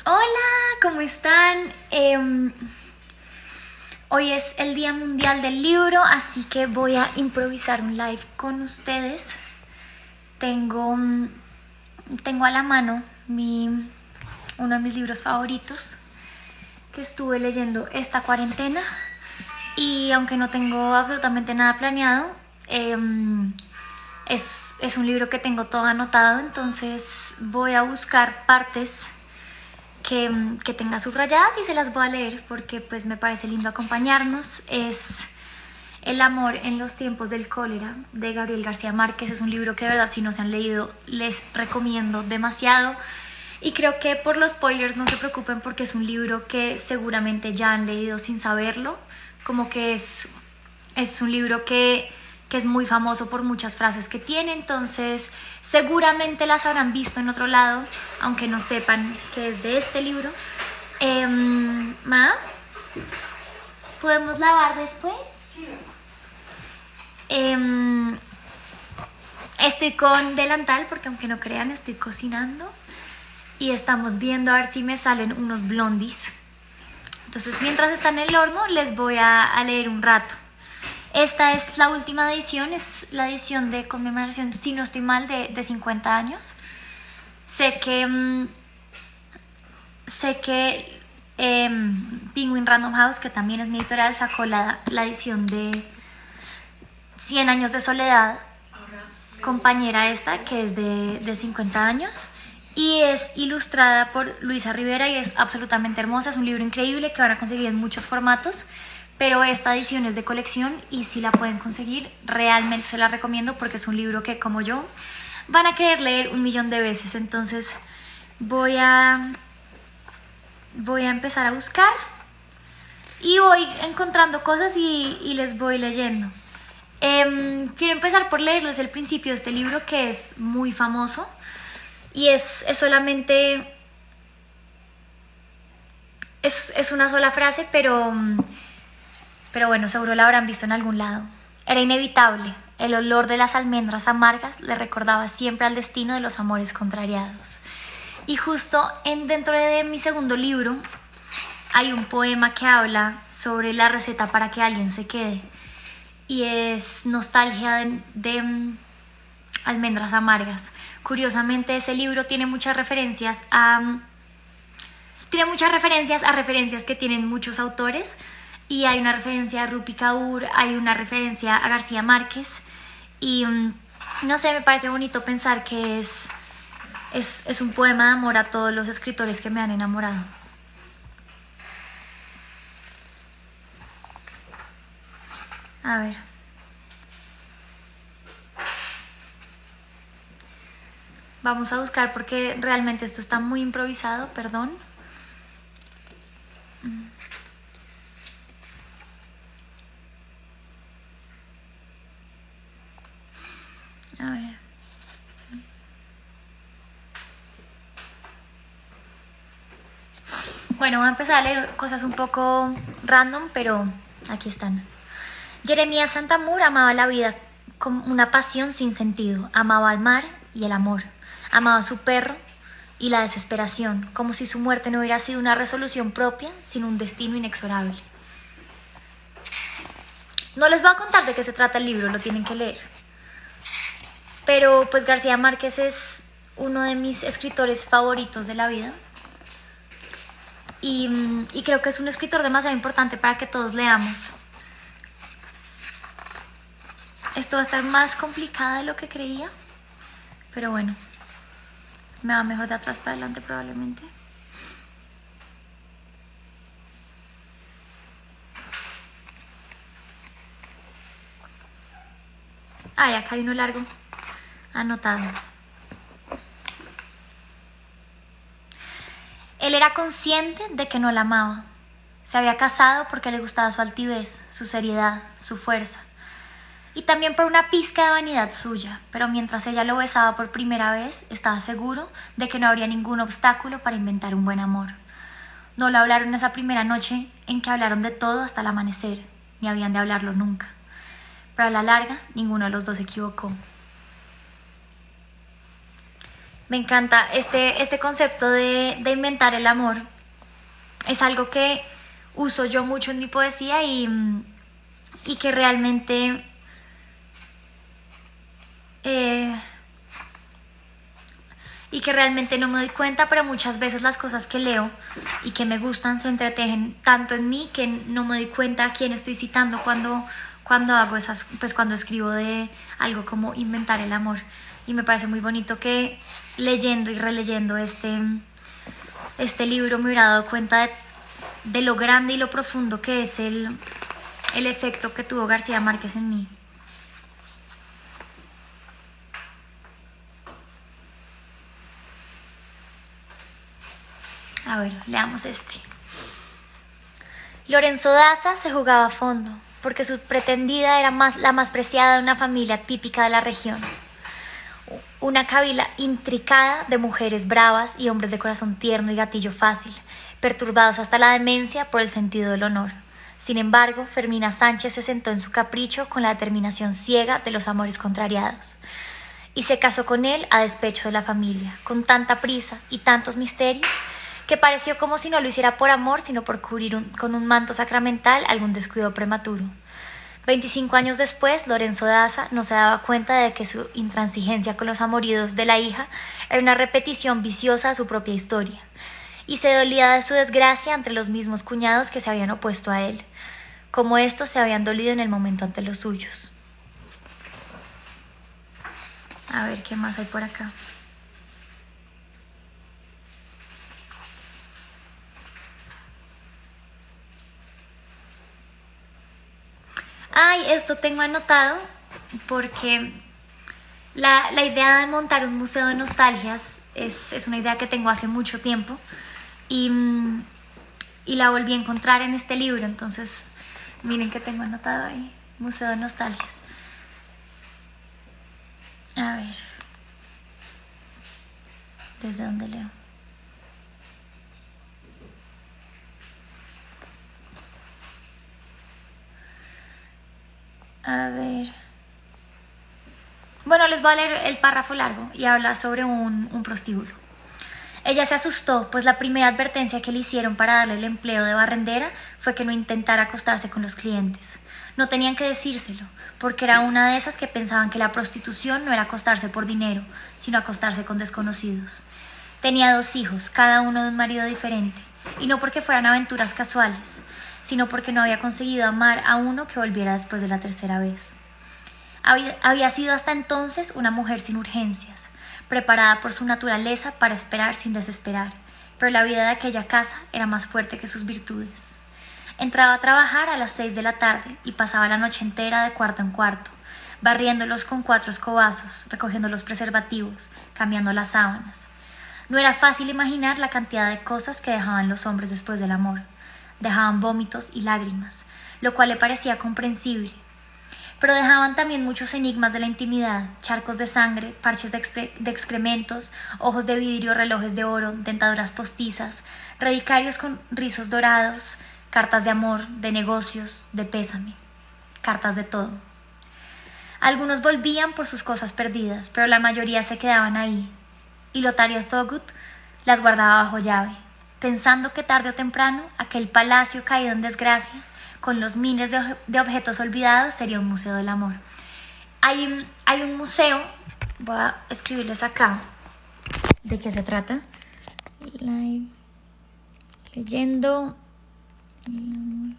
Hola, ¿cómo están? Hoy es el Día Mundial del Libro, así que voy a improvisar un live con ustedes. Tengo a la mano uno de mis libros favoritos que estuve leyendo esta cuarentena, y aunque no tengo absolutamente nada planeado, es un libro que tengo todo anotado, entonces voy a buscar partes que tenga subrayadas y se las voy a leer porque pues me parece lindo acompañarnos. Es El amor en los tiempos del cólera, de Gabriel García Márquez. Es un libro que de verdad, si no se han leído, les recomiendo demasiado, y creo que por los spoilers no se preocupen porque es un libro que seguramente ya han leído sin saberlo. Como que es un libro que es muy famoso por muchas frases que tiene, entonces seguramente las habrán visto en otro lado, aunque no sepan que es de este libro. Ma, ¿podemos lavar después? Sí. Estoy con delantal porque, aunque no crean, estoy cocinando y estamos viendo a ver si me salen unos blondies. Entonces, mientras está en el horno, les voy a leer un rato. Esta es la última edición, es la edición de conmemoración, si no estoy mal, de 50 años. Sé que Penguin Random House, que también es mi editorial, sacó la edición de 100 años de soledad, compañera esta, que es de 50 años. Y es ilustrada por Luisa Rivera y es absolutamente hermosa. Es un libro increíble que van a conseguir en muchos formatos, pero esta edición es de colección y si la pueden conseguir, realmente se la recomiendo porque es un libro que, como yo, van a querer leer 1.000.000 de veces. Entonces voy a empezar a buscar y voy encontrando cosas y les voy leyendo. Quiero empezar por leerles el principio de este libro, que es muy famoso y es solamente es una sola frase, pero bueno, seguro la habrán visto en algún lado. Era inevitable. El olor de las almendras amargas le recordaba siempre al destino de los amores contrariados. Y justo dentro de mi segundo libro hay un poema que habla sobre la receta para que alguien se quede. Y es nostalgia de almendras amargas. Curiosamente, ese libro tiene muchas referencias a referencias que tienen muchos autores. Y hay una referencia a Rupi Kaur, hay una referencia a García Márquez. Y no sé, me parece bonito pensar que es un poema de amor a todos los escritores que me han enamorado. A ver. Vamos a buscar porque realmente esto está muy improvisado, perdón. A ver. Bueno, voy a empezar a leer cosas un poco random, pero aquí están. Jeremías Santamur amaba la vida con una pasión sin sentido. Amaba al mar y el amor. Amaba a su perro y la desesperación, como si su muerte no hubiera sido una resolución propia, sino un destino inexorable. No les voy a contar de qué se trata el libro, lo tienen que leer. Pero pues García Márquez es uno de mis escritores favoritos de la vida. Y creo que es un escritor demasiado importante para que todos leamos. Esto va a estar más complicado de lo que creía, pero bueno, me va mejor de atrás para adelante probablemente. Ay, acá hay uno largo anotado. Él era consciente de que no la amaba. Se había casado porque le gustaba su altivez, su seriedad, su fuerza. Y también por una pizca de vanidad suya, pero mientras ella lo besaba por primera vez, estaba seguro de que no habría ningún obstáculo para inventar un buen amor. No lo hablaron esa primera noche en que hablaron de todo hasta el amanecer, ni habían de hablarlo nunca. Pero a la larga, ninguno de los dos se equivocó. Me encanta este concepto de inventar el amor. Es algo que uso yo mucho en mi poesía y que realmente eh, no me doy cuenta, pero muchas veces las cosas que leo y que me gustan se entretejen tanto en mí que no me doy cuenta a quién estoy citando cuando hago esas, pues cuando escribo de algo como inventar el amor. Y me parece muy bonito que leyendo y releyendo este libro me hubiera dado cuenta de lo grande y lo profundo que es el efecto que tuvo García Márquez en mí. A ver, leamos este. Lorenzo Daza se jugaba a fondo, porque su pretendida era la más preciada de una familia típica de la región. Una cabila intricada de mujeres bravas y hombres de corazón tierno y gatillo fácil, perturbados hasta la demencia por el sentido del honor. Sin embargo, Fermina Sánchez se sentó en su capricho con la determinación ciega de los amores contrariados, y se casó con él a despecho de la familia, con tanta prisa y tantos misterios, que pareció como si no lo hiciera por amor, sino por cubrir con un manto sacramental algún descuido prematuro. 25 años después, Lorenzo Daza no se daba cuenta de que su intransigencia con los amoríos de la hija era una repetición viciosa de su propia historia, y se dolía de su desgracia ante los mismos cuñados que se habían opuesto a él, como estos se habían dolido en el momento ante los suyos. A ver, ¿qué más hay por acá? Ay, esto tengo anotado porque la idea de montar un museo de nostalgias es una idea que tengo hace mucho tiempo y, y la volví a encontrar en este libro. Entonces, miren que tengo anotado ahí, Museo de Nostalgias. A ver, ¿desde dónde leo? A ver. Bueno, les voy a leer el párrafo largo y habla sobre un prostíbulo. Ella se asustó, pues la primera advertencia que le hicieron para darle el empleo de barrendera fue que no intentara acostarse con los clientes. No tenían que decírselo, porque era una de esas que pensaban que la prostitución no era acostarse por dinero, sino acostarse con desconocidos. Tenía 2 hijos, cada uno de un marido diferente, y no porque fueran aventuras casuales, sino porque no había conseguido amar a uno que volviera después de la 3.ª vez. Había sido hasta entonces una mujer sin urgencias, preparada por su naturaleza para esperar sin desesperar, pero la vida de aquella casa era más fuerte que sus virtudes. Entraba a trabajar a las 6 de la tarde y pasaba la noche entera de cuarto en cuarto, barriéndolos con 4 escobazos, recogiendo los preservativos, cambiando las sábanas. No era fácil imaginar la cantidad de cosas que dejaban los hombres después del amor. Dejaban vómitos y lágrimas, lo cual le parecía comprensible. Pero dejaban también muchos enigmas de la intimidad, charcos de sangre, parches de excrementos, ojos de vidrio, relojes de oro, dentaduras postizas, relicarios con rizos dorados, cartas de amor, de negocios, de pésame, cartas de todo. Algunos volvían por sus cosas perdidas, pero la mayoría se quedaban ahí, y Lotario Thogut las guardaba bajo llave, pensando que tarde o temprano aquel palacio caído en desgracia, con los miles de objetos olvidados, sería un museo del amor. Hay un museo, voy a escribirles acá de qué se trata. Leyendo el amor.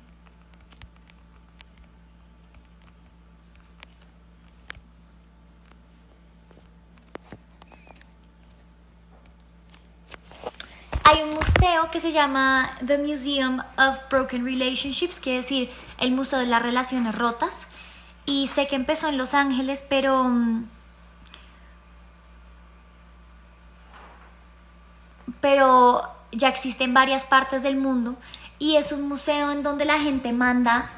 Hay un museo que se llama The Museum of Broken Relationships, quiere decir el Museo de las Relaciones Rotas, y sé que empezó en Los Ángeles, pero ya existe en varias partes del mundo, y es un museo en donde la gente manda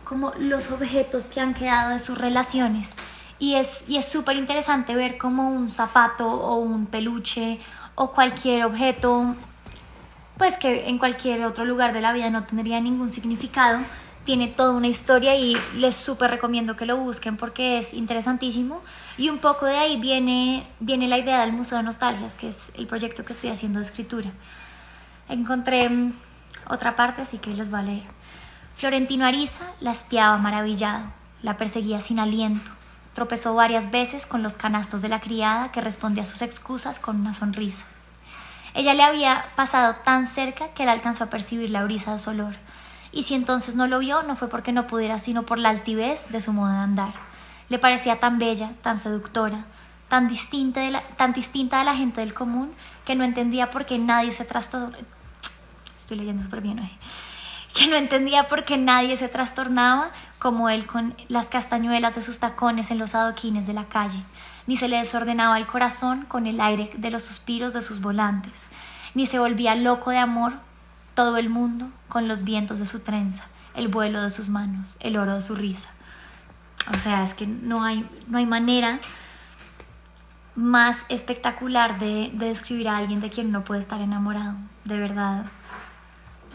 como los objetos que han quedado de sus relaciones, y es súper interesante ver como un zapato o un peluche o cualquier objeto, pues que en cualquier otro lugar de la vida no tendría ningún significado, Tiene toda una historia y les súper recomiendo que lo busquen porque es interesantísimo. Y un poco de ahí viene la idea del Museo de Nostalgias, que es el proyecto que estoy haciendo de escritura. Encontré otra parte, así que les voy a leer. Florentino Ariza la espiaba maravillado, la perseguía sin aliento. Tropezó varias veces con los canastos de la criada que respondía a sus excusas con una sonrisa. Ella le había pasado tan cerca que él alcanzó a percibir la brisa de su olor. Y si entonces no lo vio, no fue porque no pudiera, sino por la altivez de su modo de andar. Le parecía tan bella, tan seductora, tan distinta de la gente del común, que no entendía por qué nadie se trastornaba. Estoy leyendo súper bien hoy. Que no entendía por qué nadie se trastornaba como él con las castañuelas de sus tacones en los adoquines de la calle, ni se le desordenaba el corazón con el aire de los suspiros de sus volantes, ni se volvía loco de amor todo el mundo con los vientos de su trenza, el vuelo de sus manos, el oro de su risa. O sea, es que no hay manera más espectacular de describir a alguien de quien no puede estar enamorado, de verdad.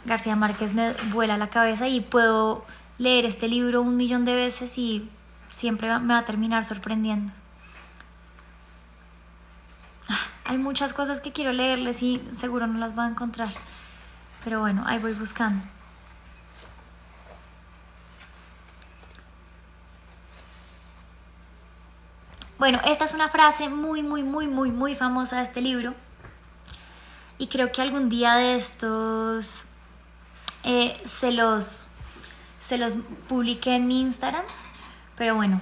García Márquez me vuela la cabeza y puedo leer este libro 1.000.000 de veces y siempre me va a terminar sorprendiendo. Hay muchas cosas que quiero leerles y seguro no las voy a encontrar, pero bueno, ahí voy buscando. Bueno, esta es una frase muy famosa de este libro y creo que algún día de estos se los publiqué en mi Instagram, pero bueno.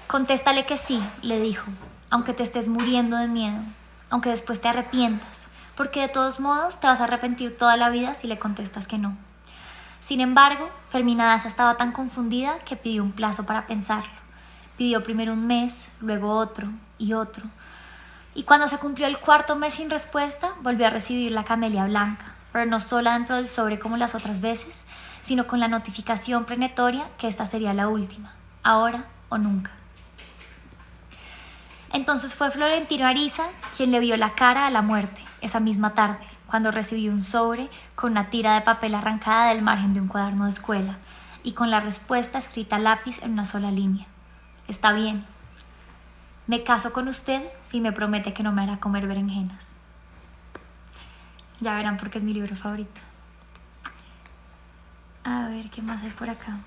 Contéstale que sí, le dijo, aunque te estés muriendo de miedo, aunque después te arrepientas, porque de todos modos te vas a arrepentir toda la vida si le contestas que no. Sin embargo, Fermina Daza estaba tan confundida que pidió un plazo para pensarlo. Pidió primero un mes, luego otro y otro. Y cuando se cumplió el 4.º mes sin respuesta, volvió a recibir la camelia blanca, pero no sola dentro del sobre como las otras veces, sino con la notificación prenatoria que esta sería la última, ahora o nunca. Entonces fue Florentino Ariza quien le vio la cara a la muerte esa misma tarde, cuando recibió un sobre con una tira de papel arrancada del margen de un cuaderno de escuela y con la respuesta escrita a lápiz en una sola línea. Está bien. Me caso con usted si me promete que no me hará comer berenjenas. Ya verán porque es mi libro favorito. A ver, ¿qué más hay por acá?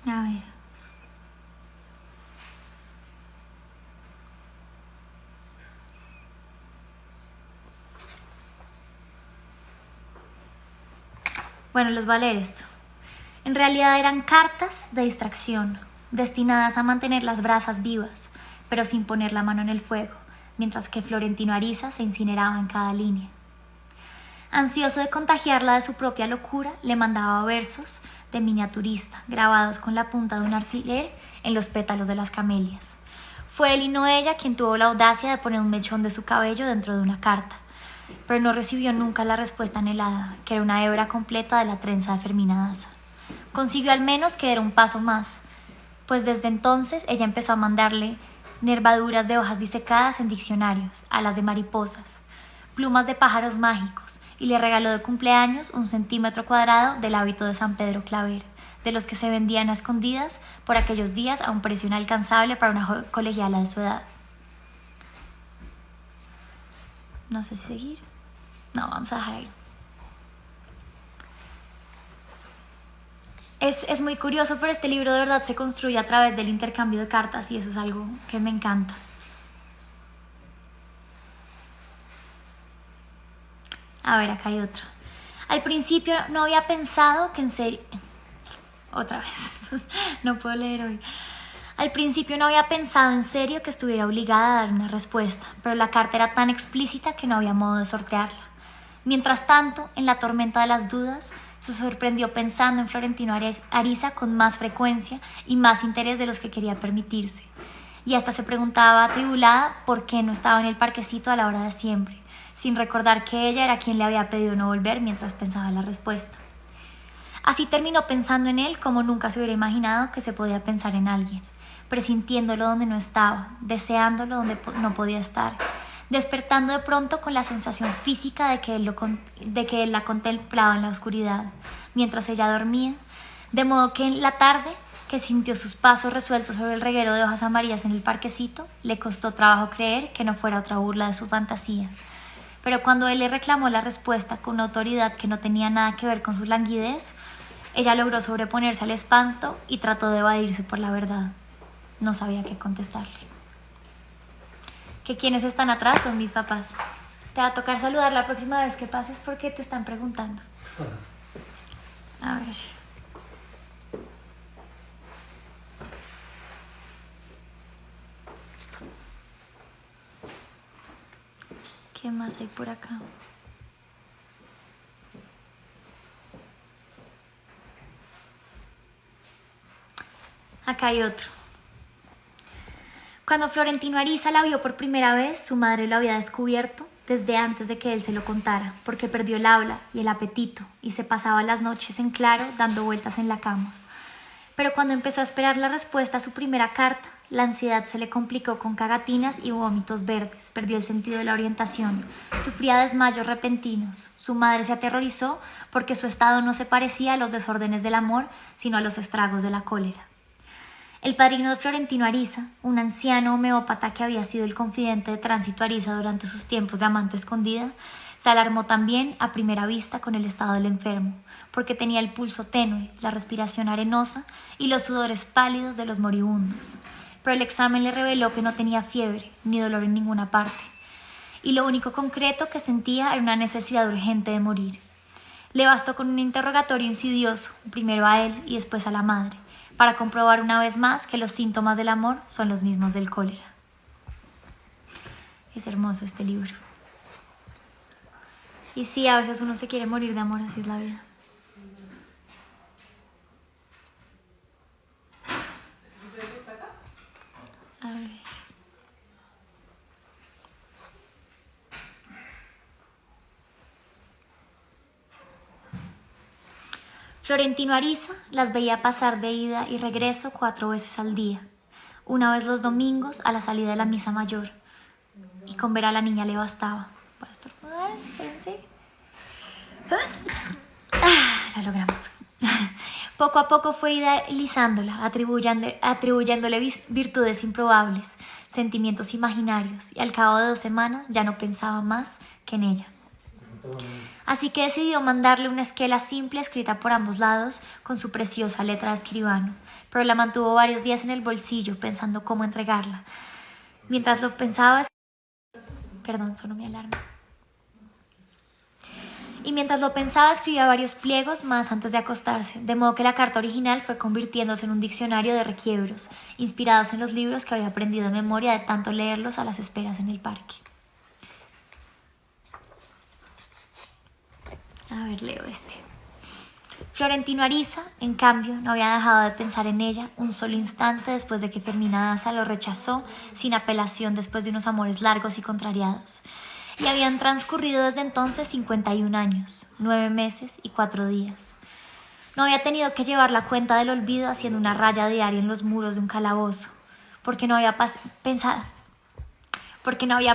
A ver. Bueno, les voy a leer esto. En realidad eran cartas de distracción, destinadas a mantener las brasas vivas, pero sin poner la mano en el fuego, mientras que Florentino Ariza se incineraba en cada línea. Ansioso de contagiarla de su propia locura, le mandaba versos de miniaturista, grabados con la punta de un alfiler en los pétalos de las camelias. Fue él y no ella quien tuvo la audacia de poner un mechón de su cabello dentro de una carta, pero no recibió nunca la respuesta anhelada, que era una hebra completa de la trenza de Fermina Daza. Consiguió al menos que diera un paso más, pues desde entonces ella empezó a mandarle nervaduras de hojas disecadas en diccionarios, alas de mariposas, plumas de pájaros mágicos, y le regaló de cumpleaños 1 centímetro cuadrado del hábito de San Pedro Claver, de los que se vendían a escondidas por aquellos días a un precio inalcanzable para una colegiala de su edad. No sé si seguir. No, vamos a dejar ahí. Es muy curioso, pero este libro de verdad se construye a través del intercambio de cartas y eso es algo que me encanta. A ver, acá hay otro. Al principio no había pensado que en serio... Otra vez. No puedo leer hoy. Al principio no había pensado en serio que estuviera obligada a dar una respuesta, pero la carta era tan explícita que no había modo de sortearla. Mientras tanto, en la tormenta de las dudas, se sorprendió pensando en Florentino Ariza con más frecuencia y más interés de los que quería permitirse. Y hasta se preguntaba atribulada por qué no estaba en el parquecito a la hora de siempre, sin recordar que ella era quien le había pedido no volver mientras pensaba la respuesta. Así terminó pensando en él como nunca se hubiera imaginado que se podía pensar en alguien, presintiéndolo donde no estaba, deseándolo donde no podía estar, despertando de pronto con la sensación física de que él la contemplaba en la oscuridad, mientras ella dormía, de modo que en la tarde, que sintió sus pasos resueltos sobre el reguero de hojas amarillas en el parquecito, le costó trabajo creer que no fuera otra burla de su fantasía. Pero cuando él le reclamó la respuesta con una autoridad que no tenía nada que ver con su languidez, ella logró sobreponerse al espanto y trató de evadirse por la verdad. No sabía qué contestarle. Que quienes están atrás son mis papás. Te va a tocar saludar la próxima vez que pases porque te están preguntando. A ver. ¿Qué más hay por acá? Acá hay otro. Cuando Florentino Ariza la vio por primera vez, su madre lo había descubierto desde antes de que él se lo contara, porque perdió el habla y el apetito y se pasaba las noches en claro dando vueltas en la cama. Pero cuando empezó a esperar la respuesta a su primera carta, la ansiedad se le complicó con cagatinas y vómitos verdes, perdió el sentido de la orientación, sufría desmayos repentinos. Su madre se aterrorizó porque su estado no se parecía a los desórdenes del amor, sino a los estragos de la cólera. El padrino de Florentino Ariza, un anciano homeópata que había sido el confidente de Tránsito Ariza durante sus tiempos de amante escondida, se alarmó también a primera vista con el estado del enfermo, porque tenía el pulso tenue, la respiración arenosa y los sudores pálidos de los moribundos. Pero el examen le reveló que no tenía fiebre ni dolor en ninguna parte, y lo único concreto que sentía era una necesidad urgente de morir. Le bastó con un interrogatorio insidioso, primero a él y después a la madre, para comprobar una vez más que los síntomas del amor son los mismos del cólera. Es hermoso este libro. Y sí, a veces uno se quiere morir de amor, así es la vida. A ver. Florentino Ariza las veía pasar de ida y regreso 4 veces al día, una vez los domingos a la salida de la misa mayor, y con ver a la niña le bastaba. Voy a estornudar, espérense. La logramos. Poco a poco fue idealizándola, atribuyéndole virtudes improbables, sentimientos imaginarios, y al cabo de 2 semanas ya no pensaba más que en ella. Así que decidió mandarle una esquela simple escrita por ambos lados con su preciosa letra de escribano, pero la mantuvo varios días en el bolsillo pensando cómo entregarla. Mientras lo pensaba, sonó mi alarma. Y mientras lo pensaba escribía varios pliegos más antes de acostarse, de modo que la carta original fue convirtiéndose en un diccionario de requiebros, inspirados en los libros que había aprendido de memoria de tanto leerlos a las esperas en el parque. A ver, leo este. Florentino Ariza, en cambio, no había dejado de pensar en ella un solo instante después de que Fermina Daza lo rechazó sin apelación después de unos amores largos y contrariados. Y habían transcurrido desde entonces 51 años, 9 meses y 4 días. No había tenido que llevar la cuenta del olvido haciendo una raya diaria en los muros de un calabozo, porque no había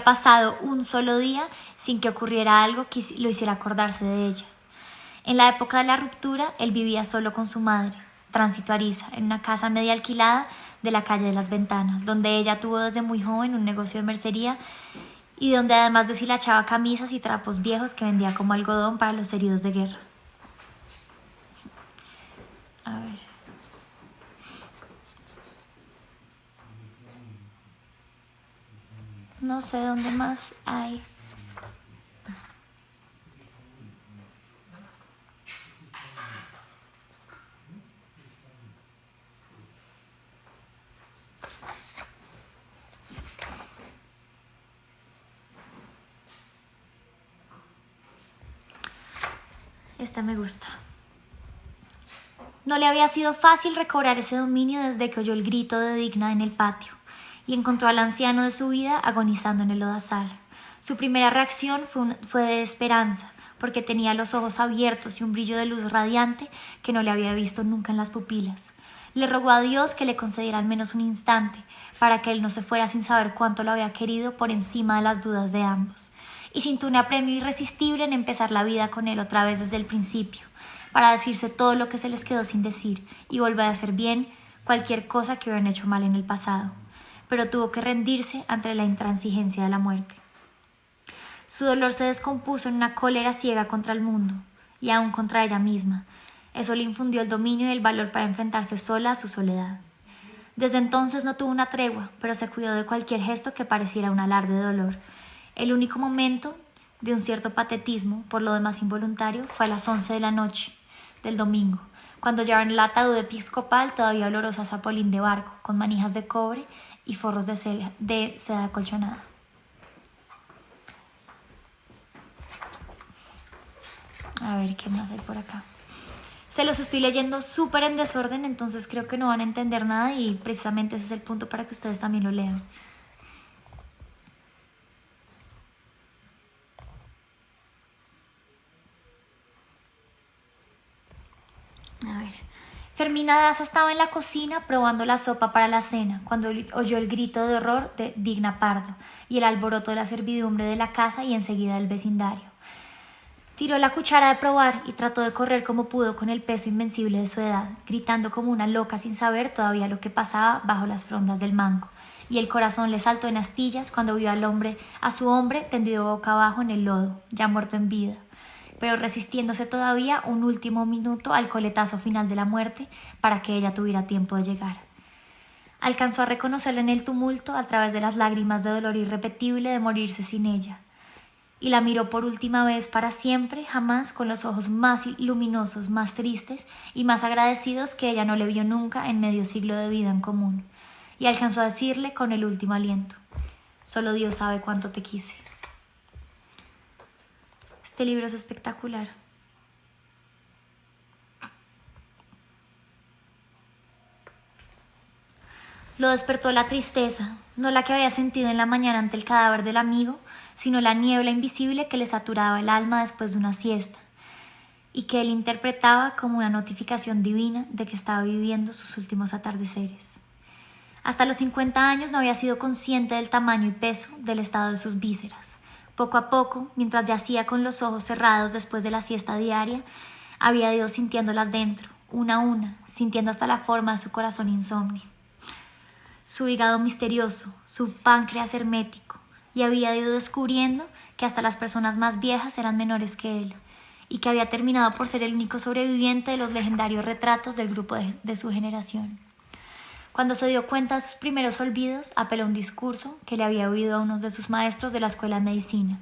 pasado un solo día sin que ocurriera algo que lo hiciera acordarse de ella. En la época de la ruptura, él vivía solo con su madre, Tránsito Ariza, en una casa media alquilada de la calle de las Ventanas, donde ella tuvo desde muy joven un negocio de mercería y donde además deshilachaba camisas y trapos viejos que vendía como algodón para los heridos de guerra. A ver. No sé dónde más hay. Esta me gusta. No le había sido fácil recobrar ese dominio desde que oyó el grito de Digna en el patio y encontró al anciano de su vida agonizando en el lodazal. Su primera reacción fue de esperanza, porque tenía los ojos abiertos y un brillo de luz radiante que no le había visto nunca en las pupilas. Le rogó a Dios que le concediera al menos un instante, para que él no se fuera sin saber cuánto lo había querido por encima de las dudas de ambos, y sintió un apremio irresistible en empezar la vida con él otra vez desde el principio, para decirse todo lo que se les quedó sin decir y volver a hacer bien cualquier cosa que hubieran hecho mal en el pasado, pero tuvo que rendirse ante la intransigencia de la muerte. Su dolor se descompuso en una cólera ciega contra el mundo, y aún contra ella misma. Eso le infundió el dominio y el valor para enfrentarse sola a su soledad. Desde entonces no tuvo una tregua, pero se cuidó de cualquier gesto que pareciera un alarde de dolor. El único momento de un cierto patetismo, por lo demás involuntario, fue a las 11 de la noche del domingo, cuando llevaron el ataúd episcopal todavía oloroso a zapolín de barco, con manijas de cobre y forros de seda acolchonada. A ver, ¿qué más hay por acá? Se los estoy leyendo súper en desorden, entonces creo que no van a entender nada y precisamente ese es el punto para que ustedes también lo lean. A ver. Fermina Daza estaba en la cocina probando la sopa para la cena cuando oyó el grito de horror de Digna Pardo y el alboroto de la servidumbre de la casa y enseguida del vecindario. Tiró la cuchara de probar y trató de correr como pudo con el peso invencible de su edad, gritando como una loca sin saber todavía lo que pasaba bajo las frondas del mango, y el corazón le saltó en astillas cuando vio a su hombre tendido boca abajo en el lodo, ya muerto en vida, pero resistiéndose todavía un último minuto al coletazo final de la muerte para que ella tuviera tiempo de llegar. Alcanzó a reconocerla en el tumulto a través de las lágrimas de dolor irrepetible de morirse sin ella, y la miró por última vez para siempre, jamás, con los ojos más luminosos, más tristes y más agradecidos que ella no le vio nunca en medio siglo de vida en común, y alcanzó a decirle con el último aliento: «Solo Dios sabe cuánto te quise». Este libro es espectacular. Lo despertó la tristeza, no la que había sentido en la mañana ante el cadáver del amigo, sino la niebla invisible que le saturaba el alma después de una siesta, y que él interpretaba como una notificación divina de que estaba viviendo sus últimos atardeceres. Hasta los 50 años no había sido consciente del tamaño y peso del estado de sus vísceras. Poco a poco, mientras yacía con los ojos cerrados después de la siesta diaria, había ido sintiéndolas dentro, una a una, sintiendo hasta la forma de su corazón insomne, su hígado misterioso, su páncreas hermético, y había ido descubriendo que hasta las personas más viejas eran menores que él, y que había terminado por ser el único sobreviviente de los legendarios retratos del grupo de su generación. Cuando se dio cuenta de sus primeros olvidos, apeló a un discurso que le había oído a uno de sus maestros de la escuela de medicina.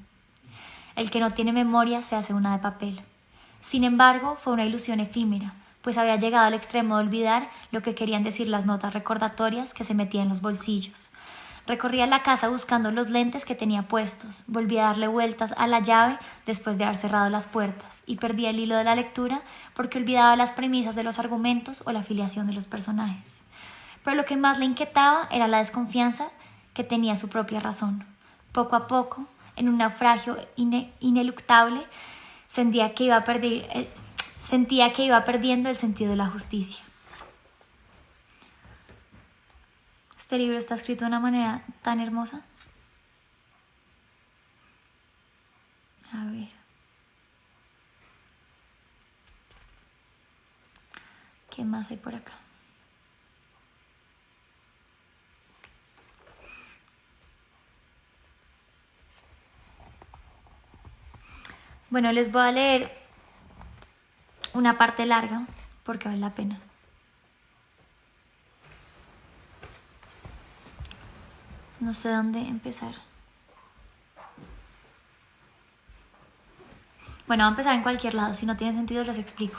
El que no tiene memoria se hace una de papel. Sin embargo, fue una ilusión efímera, pues había llegado al extremo de olvidar lo que querían decir las notas recordatorias que se metía en los bolsillos. Recorría la casa buscando los lentes que tenía puestos, volvía a darle vueltas a la llave después de haber cerrado las puertas, y perdía el hilo de la lectura porque olvidaba las premisas de los argumentos o la afiliación de los personajes. Pero lo que más le inquietaba era la desconfianza que tenía su propia razón. Poco a poco, en un naufragio ineluctable, sentía que iba perdiendo el sentido de la justicia. Este libro está escrito de una manera tan hermosa. A ver. ¿Qué más hay por acá? Bueno, les voy a leer una parte larga porque vale la pena. No sé dónde empezar. Bueno, voy a empezar en cualquier lado. Si no tiene sentido, les explico.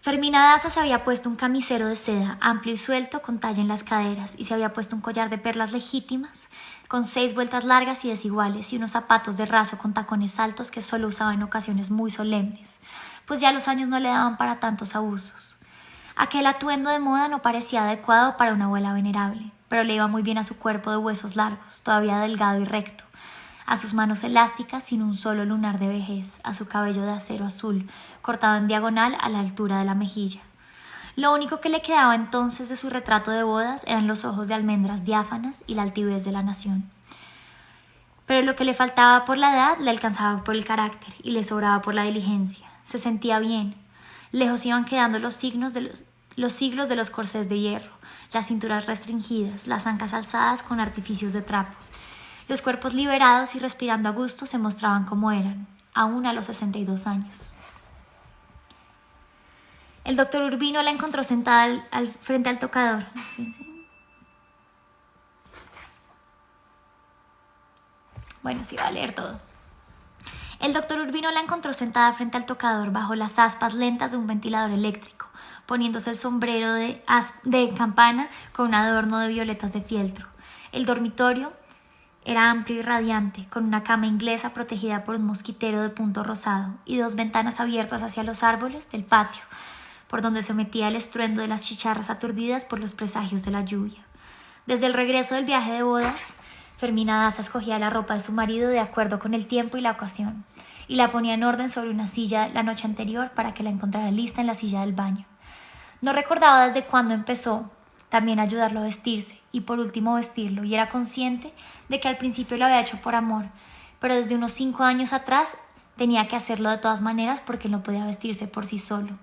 Fermina Daza se había puesto un camisero de seda amplio y suelto con talla en las caderas y se había puesto un collar de perlas legítimas con 6 vueltas largas y desiguales y unos zapatos de raso con tacones altos que solo usaba en ocasiones muy solemnes, pues ya los años no le daban para tantos abusos. Aquel atuendo de moda no parecía adecuado para una abuela venerable, pero le iba muy bien a su cuerpo de huesos largos, todavía delgado y recto, a sus manos elásticas sin un solo lunar de vejez, a su cabello de acero azul, cortado en diagonal a la altura de la mejilla. Lo único que le quedaba entonces de su retrato de bodas eran los ojos de almendras diáfanas y la altivez de la nación. Pero lo que le faltaba por la edad le alcanzaba por el carácter y le sobraba por la diligencia. Se sentía bien. Lejos iban quedando los siglos de los corsés de hierro, las cinturas restringidas, las ancas alzadas con artificios de trapo. Los cuerpos liberados y respirando a gusto se mostraban como eran, aún a los 62 años. El doctor Urbino la encontró sentada frente al tocador. Bueno, sí, va a leer todo. El doctor Urbino la encontró sentada frente al tocador bajo las aspas lentas de un ventilador eléctrico, poniéndose el sombrero de campana con un adorno de violetas de fieltro. El dormitorio era amplio y radiante, con una cama inglesa protegida por un mosquitero de punto rosado y dos ventanas abiertas hacia los árboles del patio, por donde se metía el estruendo de las chicharras aturdidas por los presagios de la lluvia. Desde el regreso del viaje de bodas, Fermina Daza escogía la ropa de su marido de acuerdo con el tiempo y la ocasión, y la ponía en orden sobre una silla la noche anterior para que la encontrara lista en la silla del baño. No recordaba desde cuándo empezó también a ayudarlo a vestirse y por último vestirlo, y era consciente de que al principio lo había hecho por amor, pero desde unos 5 años atrás tenía que hacerlo de todas maneras porque no podía vestirse por sí solo.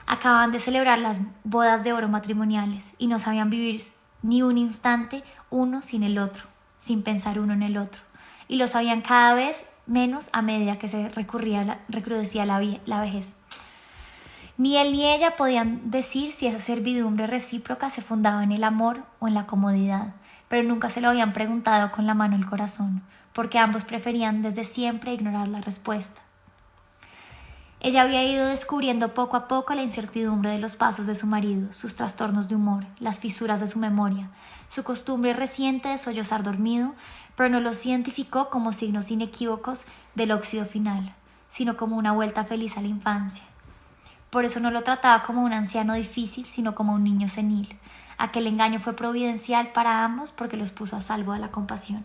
Acababan de celebrar las bodas de oro matrimoniales y no sabían vivir ni un instante uno sin el otro, sin pensar uno en el otro, y lo sabían cada vez menos a medida que se recrudecía la vejez. Ni él ni ella podían decir si esa servidumbre recíproca se fundaba en el amor o en la comodidad, pero nunca se lo habían preguntado con la mano en el corazón, porque ambos preferían desde siempre ignorar la respuesta. Ella había ido descubriendo poco a poco la incertidumbre de los pasos de su marido, sus trastornos de humor, las fisuras de su memoria, su costumbre reciente de sollozar dormido, pero no los identificó como signos inequívocos del óxido final, sino como una vuelta feliz a la infancia. Por eso no lo trataba como un anciano difícil, sino como un niño senil. Aquel engaño fue providencial para ambos porque los puso a salvo de la compasión.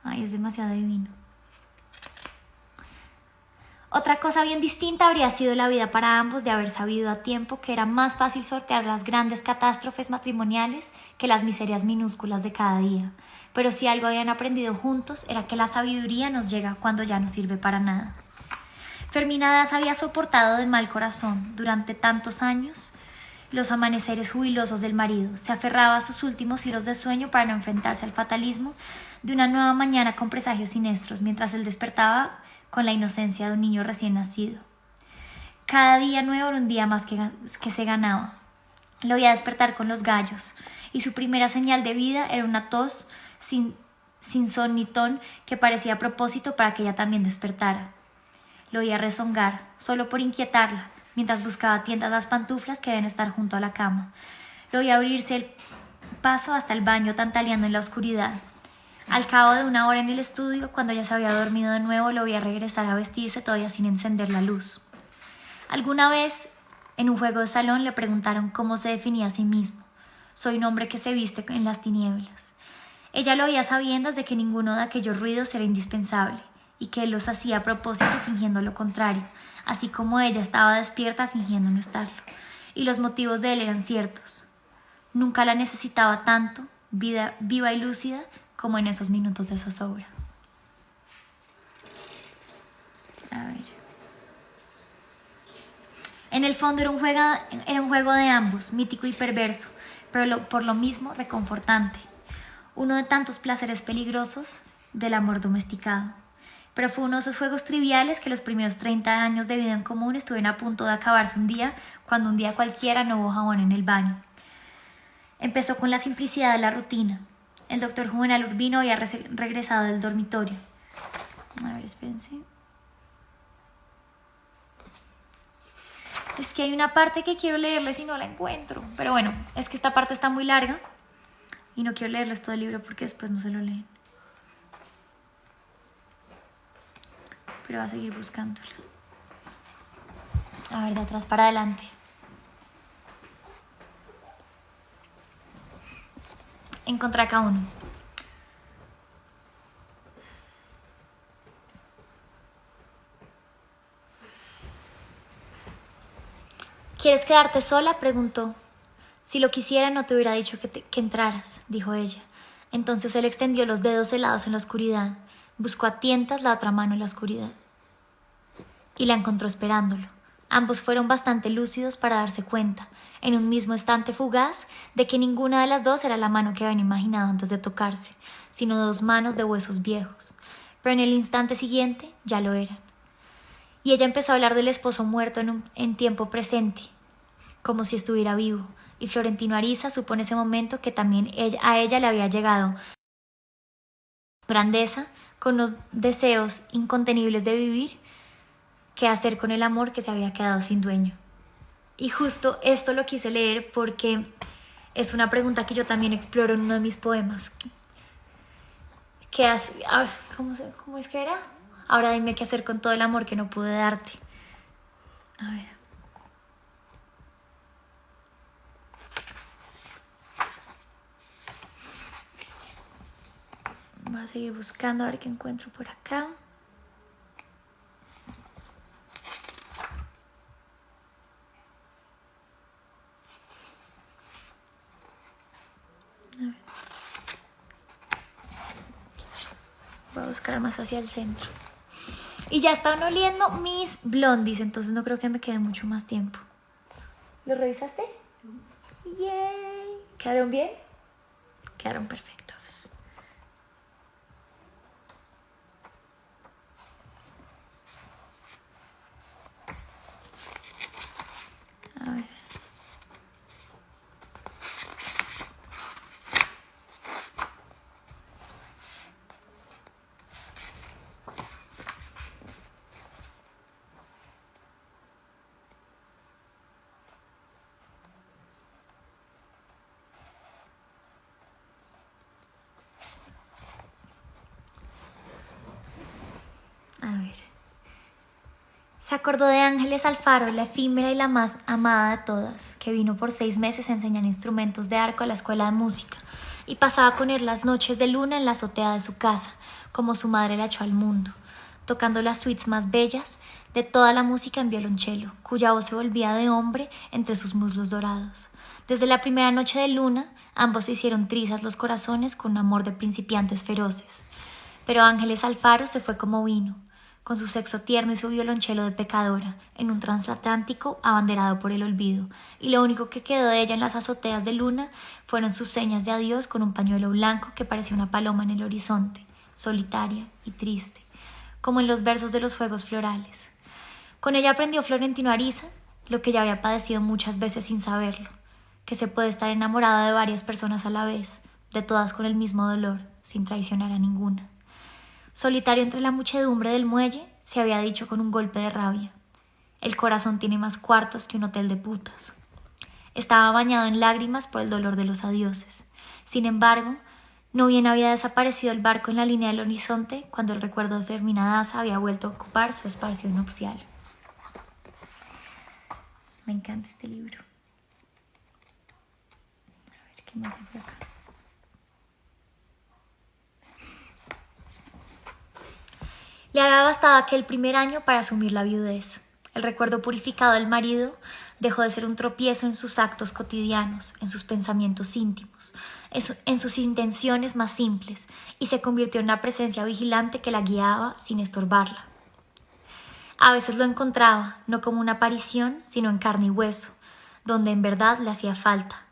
Ay, es demasiado divino. Otra cosa bien distinta habría sido la vida para ambos de haber sabido a tiempo que era más fácil sortear las grandes catástrofes matrimoniales que las miserias minúsculas de cada día. Pero si algo habían aprendido juntos era que la sabiduría nos llega cuando ya no sirve para nada. Fermina Daza había soportado de mal corazón durante tantos años los amaneceres jubilosos del marido. Se aferraba a sus últimos hilos de sueño para no enfrentarse al fatalismo de una nueva mañana con presagios siniestros, mientras él despertaba con la inocencia de un niño recién nacido. Cada día nuevo era un día más que se ganaba. Lo oía despertar con los gallos, y su primera señal de vida era una tos sin son ni ton que parecía a propósito para que ella también despertara. Lo oía rezongar, solo por inquietarla, mientras buscaba tiendas las pantuflas que deben estar junto a la cama. Lo oía abrirse el paso hasta el baño tantaleando en la oscuridad. Al cabo de 1 hora en el estudio, cuando ya se había dormido de nuevo, lo oía regresar a vestirse todavía sin encender la luz. Alguna vez, en un juego de salón, le preguntaron cómo se definía a sí mismo. Soy un hombre que se viste en las tinieblas. Ella lo oía sabiendo de que ninguno de aquellos ruidos era indispensable y que él los hacía a propósito fingiendo lo contrario, así como ella estaba despierta fingiendo no estarlo. Y los motivos de él eran ciertos. Nunca la necesitaba tanto, viva y lúcida, como en esos minutos de zozobra. A ver. En el fondo era un juego de ambos, mítico y perverso, pero por lo mismo reconfortante. Uno de tantos placeres peligrosos del amor domesticado. Pero fue uno de esos juegos triviales que los primeros 30 años de vida en común estuvieron a punto de acabarse un día, cuando un día cualquiera no hubo jabón en el baño. Empezó con la simplicidad de la rutina. El doctor Juvenal Urbino había regresado del dormitorio. A ver, espérense. Es que hay una parte que quiero leerles y no la encuentro. Pero bueno, es que esta parte está muy larga y no quiero leerles todo el libro porque después no se lo leen. Pero va a seguir buscándola. A ver, de atrás para adelante. Encontré acá uno. ¿Quieres quedarte sola?, preguntó. Si lo quisiera no te hubiera dicho que entraras, dijo ella. Entonces él extendió los dedos helados en la oscuridad, buscó a tientas la otra mano en la oscuridad y la encontró esperándolo. Ambos fueron bastante lúcidos para darse cuenta, en un mismo instante fugaz, de que ninguna de las dos era la mano que habían imaginado antes de tocarse, sino dos manos de huesos viejos. Pero en el instante siguiente ya lo eran. Y ella empezó a hablar del esposo muerto en tiempo presente, como si estuviera vivo, y Florentino Ariza supo en ese momento que también a ella le había llegado grandeza, con los deseos incontenibles de vivir, qué hacer con el amor que se había quedado sin dueño. Y justo esto lo quise leer porque es una pregunta que yo también exploro en uno de mis poemas. ¿Cómo es que era? Ahora dime qué hacer con todo el amor que no pude darte. A ver. Voy a seguir buscando a ver qué encuentro por acá. Voy a buscar más hacia el centro. Y ya están oliendo mis blondies, entonces no creo que me quede mucho más tiempo. ¿Lo revisaste? ¡Yay! ¿Quedaron bien? Quedaron perfectos. A ver. Se acordó de Ángeles Alfaro, la efímera y la más amada de todas, que vino por 6 meses a enseñar instrumentos de arco a la escuela de música y pasaba con él las noches de luna en la azotea de su casa, como su madre la echó al mundo, tocando las suites más bellas de toda la música en violonchelo, cuya voz se volvía de hombre entre sus muslos dorados. Desde la primera noche de luna, ambos se hicieron trizas los corazones con un amor de principiantes feroces. Pero Ángeles Alfaro se fue como vino, con su sexo tierno y su violonchelo de pecadora, en un transatlántico abanderado por el olvido, y lo único que quedó de ella en las azoteas de luna fueron sus señas de adiós con un pañuelo blanco que parecía una paloma en el horizonte, solitaria y triste, como en los versos de los Juegos Florales. Con ella aprendió Florentino Ariza lo que ya había padecido muchas veces sin saberlo, que se puede estar enamorado de varias personas a la vez, de todas con el mismo dolor, sin traicionar a ninguna. Solitario entre la muchedumbre del muelle, se había dicho con un golpe de rabia. El corazón tiene más cuartos que un hotel de putas. Estaba bañado en lágrimas por el dolor de los adioses. Sin embargo, no bien había desaparecido el barco en la línea del horizonte cuando el recuerdo de Fermina Daza había vuelto a ocupar su espacio nupcial. Me encanta este libro. A ver qué más hay por acá. Le había bastado aquel primer año para asumir la viudez. El recuerdo purificado del marido dejó de ser un tropiezo en sus actos cotidianos, en sus pensamientos íntimos, en sus intenciones más simples, y se convirtió en una presencia vigilante que la guiaba sin estorbarla. A veces lo encontraba, no como una aparición, sino en carne y hueso, donde en verdad le hacía falta.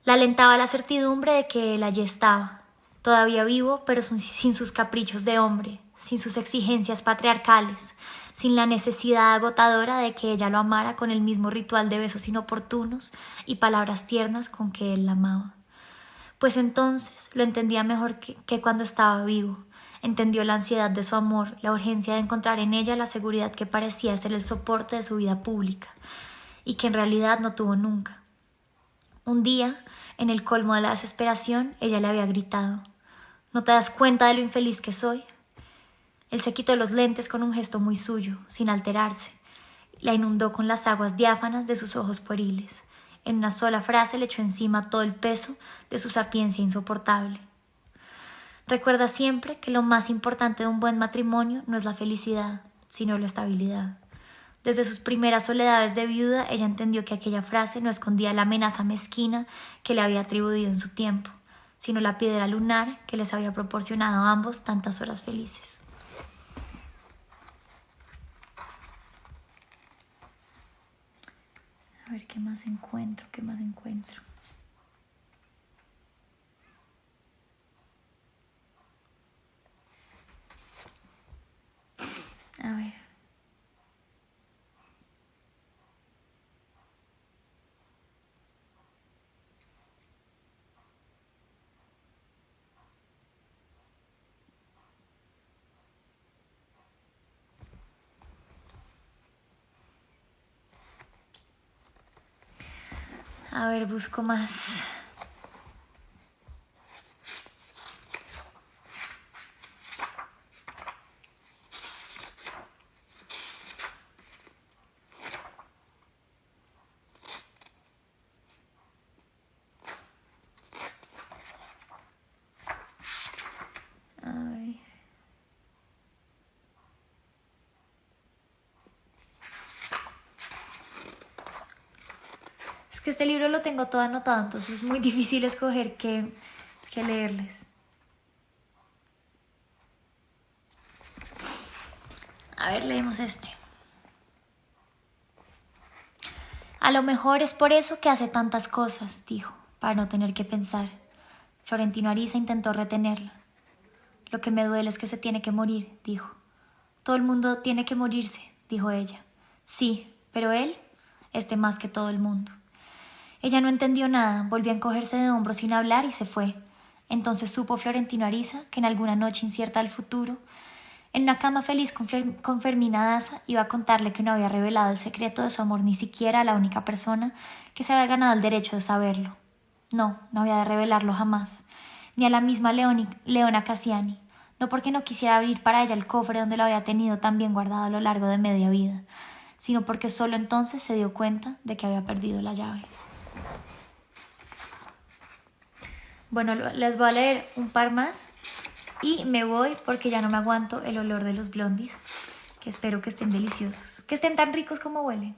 La alentaba la certidumbre de que él allí estaba, todavía vivo, pero sin sus caprichos de hombre, sin sus exigencias patriarcales, sin la necesidad agotadora de que ella lo amara con el mismo ritual de besos inoportunos y palabras tiernas con que él la amaba. Pues entonces lo entendía mejor que cuando estaba vivo. Entendió la ansiedad de su amor, la urgencia de encontrar en ella la seguridad que parecía ser el soporte de su vida pública y que en realidad no tuvo nunca. Un día, en el colmo de la desesperación, ella le había gritado: ¿No te das cuenta de lo infeliz que soy? Él se quitó los lentes con un gesto muy suyo, sin alterarse. La inundó con las aguas diáfanas de sus ojos pueriles. En una sola frase le echó encima todo el peso de su sapiencia insoportable. Recuerda siempre que lo más importante de un buen matrimonio no es la felicidad, sino la estabilidad. Desde sus primeras soledades de viuda, ella entendió que aquella frase no escondía la amenaza mezquina que le había atribuido en su tiempo, sino la piedra lunar que les había proporcionado a ambos tantas horas felices. A ver qué más encuentro, qué más encuentro. A ver. A ver, busco más. Ay. Es que este libro lo tengo todo anotado, entonces es muy difícil escoger qué leerles. A ver, leemos este. A lo mejor es por eso que hace tantas cosas, dijo, para no tener que pensar. Florentino Ariza intentó retenerla. Lo que me duele es que se tiene que morir, dijo. Todo el mundo tiene que morirse, dijo ella. Sí, pero él, más que todo el mundo. Ella no entendió nada, volvió a encogerse de hombros sin hablar y se fue. Entonces supo Florentino Ariza que en alguna noche incierta del futuro, en una cama feliz con Fermina Daza, iba a contarle que no había revelado el secreto de su amor ni siquiera a la única persona que se había ganado el derecho de saberlo. No había de revelarlo jamás, ni a la misma Leona Cassiani, no porque no quisiera abrir para ella el cofre donde lo había tenido tan bien guardado a lo largo de media vida, sino porque solo entonces se dio cuenta de que había perdido la llave. Bueno, les voy a leer un par más y me voy porque ya no me aguanto el olor de los blondies, que espero que estén deliciosos, que estén tan ricos como huelen.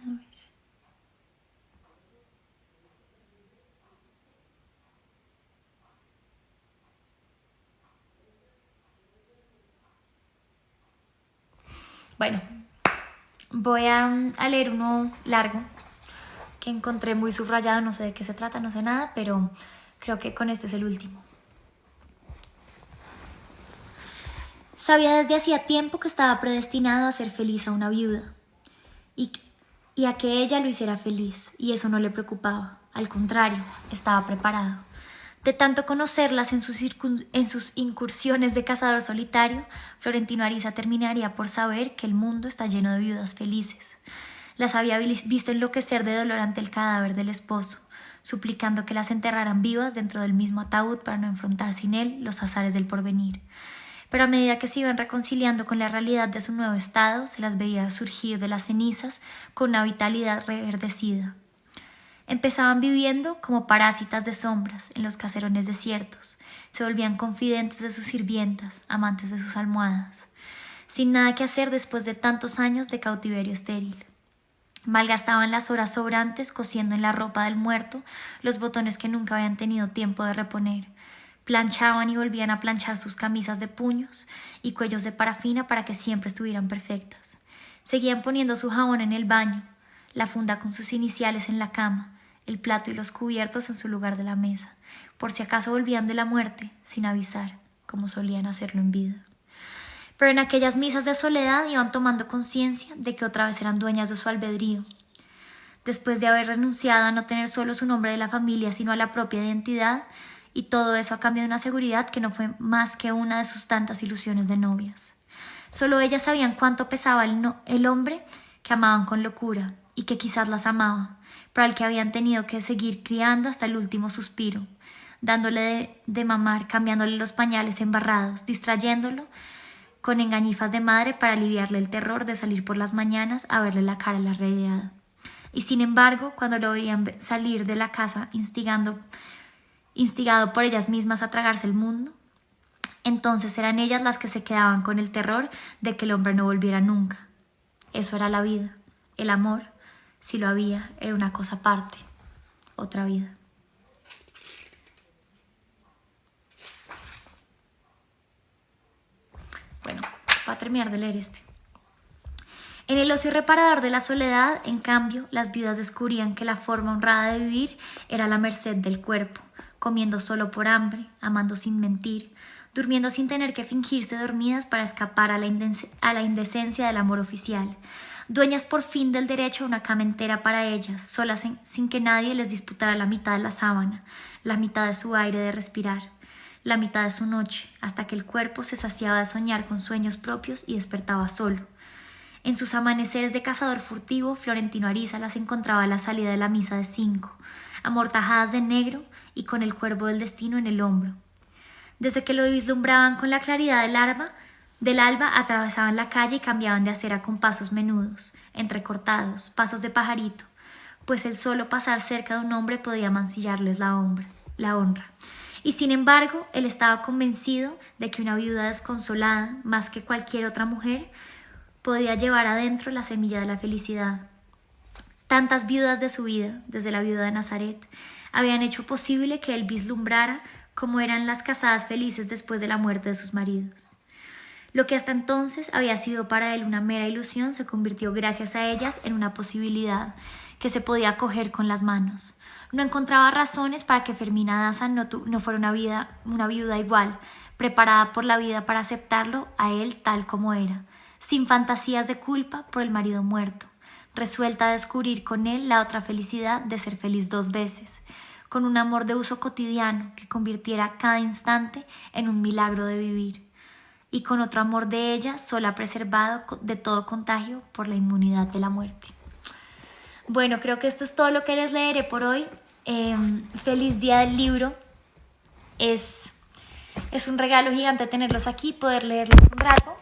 A ver. Bueno, voy a leer uno largo que encontré muy subrayado, no sé de qué se trata, no sé nada, pero creo que con este es el último. Sabía desde hacía tiempo que estaba predestinado a ser feliz a una viuda y a que ella lo hiciera feliz, y eso no le preocupaba, al contrario, estaba preparado. De tanto conocerlas en sus incursiones de cazador solitario, Florentino Ariza terminaría por saber que el mundo está lleno de viudas felices. Las había visto enloquecer de dolor ante el cadáver del esposo, suplicando que las enterraran vivas dentro del mismo ataúd para no enfrentar sin él los azares del porvenir. Pero a medida que se iban reconciliando con la realidad de su nuevo estado, se las veía surgir de las cenizas con una vitalidad reverdecida. Empezaban viviendo como parásitas de sombras en los caserones desiertos, se volvían confidentes de sus sirvientas, amantes de sus almohadas, sin nada que hacer después de tantos años de cautiverio estéril. Malgastaban las horas sobrantes cosiendo en la ropa del muerto los botones que nunca habían tenido tiempo de reponer. Planchaban y volvían a planchar sus camisas de puños y cuellos de parafina para que siempre estuvieran perfectas. Seguían poniendo su jabón en el baño, la funda con sus iniciales en la cama, el plato y los cubiertos en su lugar de la mesa, por si acaso volvían de la muerte, sin avisar, como solían hacerlo en vida. Pero en aquellas misas de soledad iban tomando conciencia de que otra vez eran dueñas de su albedrío. Después de haber renunciado a no tener solo su nombre de la familia, sino a la propia identidad, y todo eso a cambio de una seguridad que no fue más que una de sus tantas ilusiones de novias. Solo ellas sabían cuánto pesaba el hombre que amaban con locura, y que quizás las amaba, pero al que habían tenido que seguir criando hasta el último suspiro, dándole de mamar, cambiándole los pañales embarrados, distrayéndolo con engañifas de madre para aliviarle el terror de salir por las mañanas a verle la cara a la realidad. Y sin embargo, cuando lo veían salir de la casa instigado por ellas mismas a tragarse el mundo, Entonces eran ellas las que se quedaban con el terror de que el hombre no volviera nunca. Eso era la vida. El amor, si lo había, era una cosa aparte, otra vida. Bueno, para terminar de leer este. En el ocio reparador de la soledad, en cambio, las viudas descubrían que la forma honrada de vivir era la merced del cuerpo, comiendo solo por hambre, amando sin mentir, durmiendo sin tener que fingirse dormidas para escapar a la indecencia del amor oficial, dueñas por fin del derecho a una cama entera para ellas, solas sin que nadie les disputara la mitad de la sábana, la mitad de su aire de respirar, la mitad de su noche, hasta que el cuerpo se saciaba de soñar con sueños propios y despertaba solo. En sus amaneceres de cazador furtivo, Florentino Ariza las encontraba a la salida de la misa de 5, amortajadas de negro y con el cuervo del destino en el hombro. Desde que lo vislumbraban con la claridad del alba, atravesaban la calle y cambiaban de acera con pasos menudos, entrecortados, pasos de pajarito, pues el solo pasar cerca de un hombre podía mancillarles la honra. Y sin embargo, él estaba convencido de que una viuda desconsolada, más que cualquier otra mujer, podía llevar adentro la semilla de la felicidad. Tantas viudas de su vida, desde la viuda de Nazaret, habían hecho posible que él vislumbrara cómo eran las casadas felices después de la muerte de sus maridos. Lo que hasta entonces había sido para él una mera ilusión se convirtió gracias a ellas en una posibilidad que se podía coger con las manos. No encontraba razones para que Fermina Daza no fuera una viuda igual, preparada por la vida para aceptarlo a él tal como era, sin fantasías de culpa por el marido muerto, resuelta a descubrir con él la otra felicidad de ser feliz 2 veces, con un amor de uso cotidiano que convirtiera cada instante en un milagro de vivir, y con otro amor de ella sola preservado de todo contagio por la inmunidad de la muerte. Bueno, creo que esto es todo lo que les leeré por hoy. Feliz día del libro. Es un regalo gigante tenerlos aquí, poder leerlos un rato.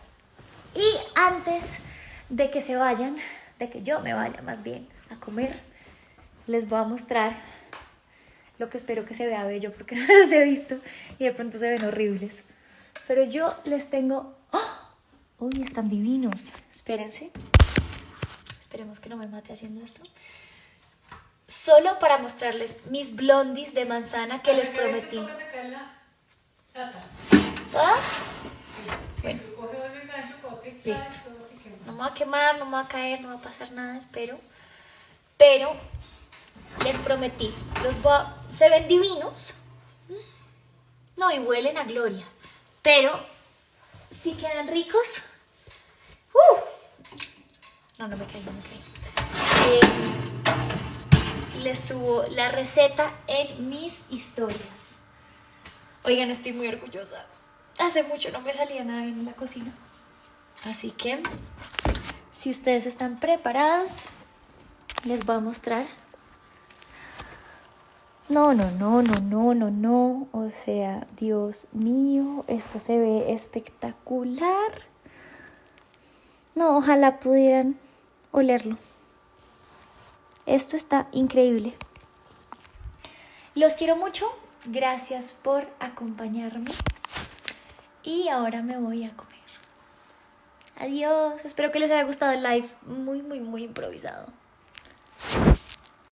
Y antes de que se vayan, de que yo me vaya más bien a comer, les voy a mostrar lo que espero que se vea bello, porque no los he visto y de pronto se ven horribles. Pero yo les tengo... ¡Oh! ¡Uy, están divinos! Espérense. Esperemos que no me mate haciendo esto. Solo para mostrarles mis blondies de manzana que les prometí. ¿Toda? Bueno. Listo. No me va a quemar, no me va a caer, no va a pasar nada, espero. Pero les prometí. Se ven divinos. No, y huelen a gloria. Pero si quedan ricos. No me caí. Les subo la receta en mis historias. Oigan, estoy muy orgullosa. Hace mucho no me salía nada bien en la cocina. Así que, si ustedes están preparados, les voy a mostrar. No. O sea, Dios mío, esto se ve espectacular. No, ojalá pudieran olerlo. Esto está increíble. Los quiero mucho. Gracias por acompañarme. Y ahora me voy a comer. Adiós. Espero que les haya gustado el live. Muy improvisado.